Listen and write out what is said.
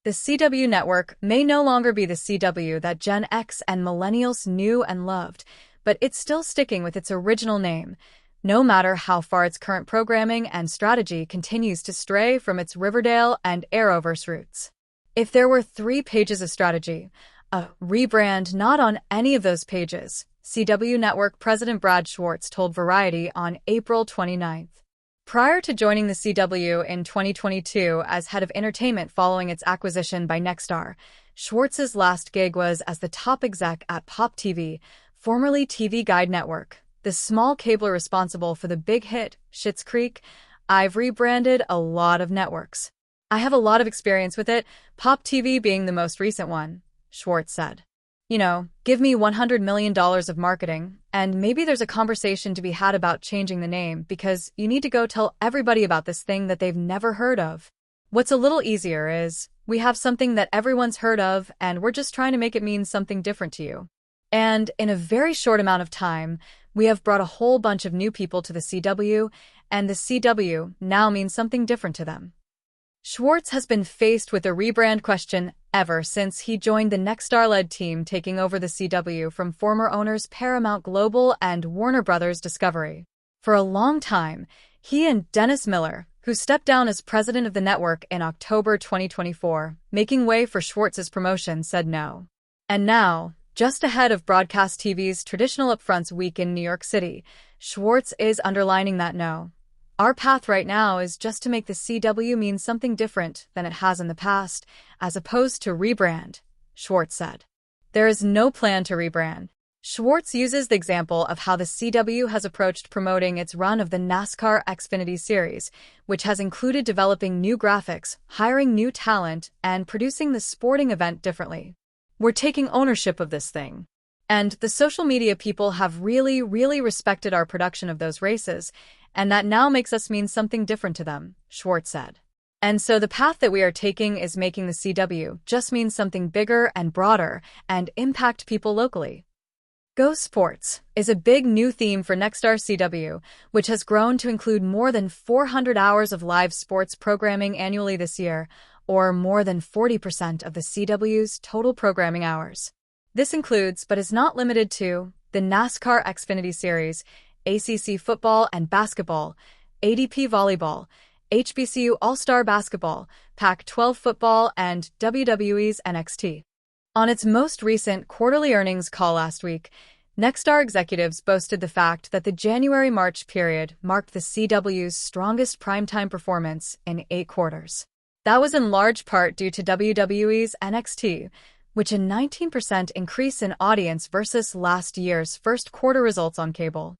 The CW network may no longer be the CW that Gen X and millennials knew and loved, but it's still sticking with its original name, no matter how far its current programming and strategy continues to stray from its Riverdale and Arrowverse roots. If there were 3 pages of strategy, a rebrand not on any of those pages, CW Network President Brad Schwartz told Variety on April 29th. Prior to joining the CW in 2022 as head of entertainment following its acquisition by Nexstar, Schwartz's last gig was as the top exec at Pop TV, formerly TV Guide Network, the small cabler responsible for the big hit, Schitt's Creek. I've rebranded a lot of networks. I have a lot of experience with it, Pop TV being the most recent one, Schwartz said. You know, give me $100 million of marketing, and maybe there's a conversation to be had about changing the name because you need to go tell everybody about this thing that they've never heard of. What's a little easier is, we have something that everyone's heard of and we're just trying to make it mean something different to you. And in a very short amount of time, we have brought a whole bunch of new people to the CW, and the CW now means something different to them. Schwartz has been faced with a rebrand question ever since he joined the Nexstar-led team taking over the CW from former owners Paramount Global and Warner Bros. Discovery. For a long time, he and Dennis Miller, who stepped down as president of the network in October 2024, making way for Schwartz's promotion, said no. And now, just ahead of broadcast TV's traditional upfronts week in New York City, Schwartz is underlining that no. Our path right now is just to make the CW mean something different than it has in the past, as opposed to rebrand, Schwartz said. There is no plan to rebrand. Schwartz uses the example of how the CW has approached promoting its run of the NASCAR Xfinity series, which has included developing new graphics, hiring new talent, and producing the sporting event differently. We're taking ownership of this thing. And the social media people have really respected our production of those races, and that now makes us mean something different to them, Schwartz said. And so the path that we are taking is making the CW just mean something bigger and broader and impact people locally. Go Sports is a big new theme for Nexstar CW, which has grown to include more than 400 hours of live sports programming annually this year, or more than 40% of the CW's total programming hours. This includes, but is not limited to, the NASCAR Xfinity Series, ACC football and basketball, ADP volleyball, HBCU All-Star basketball, Pac-12 football, and WWE's NXT. On its most recent quarterly earnings call last week, Nexstar executives boasted the fact that the January-March period marked the CW's strongest primetime performance in 8 quarters. That was in large part due to WWE's NXT, which a 19% increase in audience versus last year's first quarter results on cable.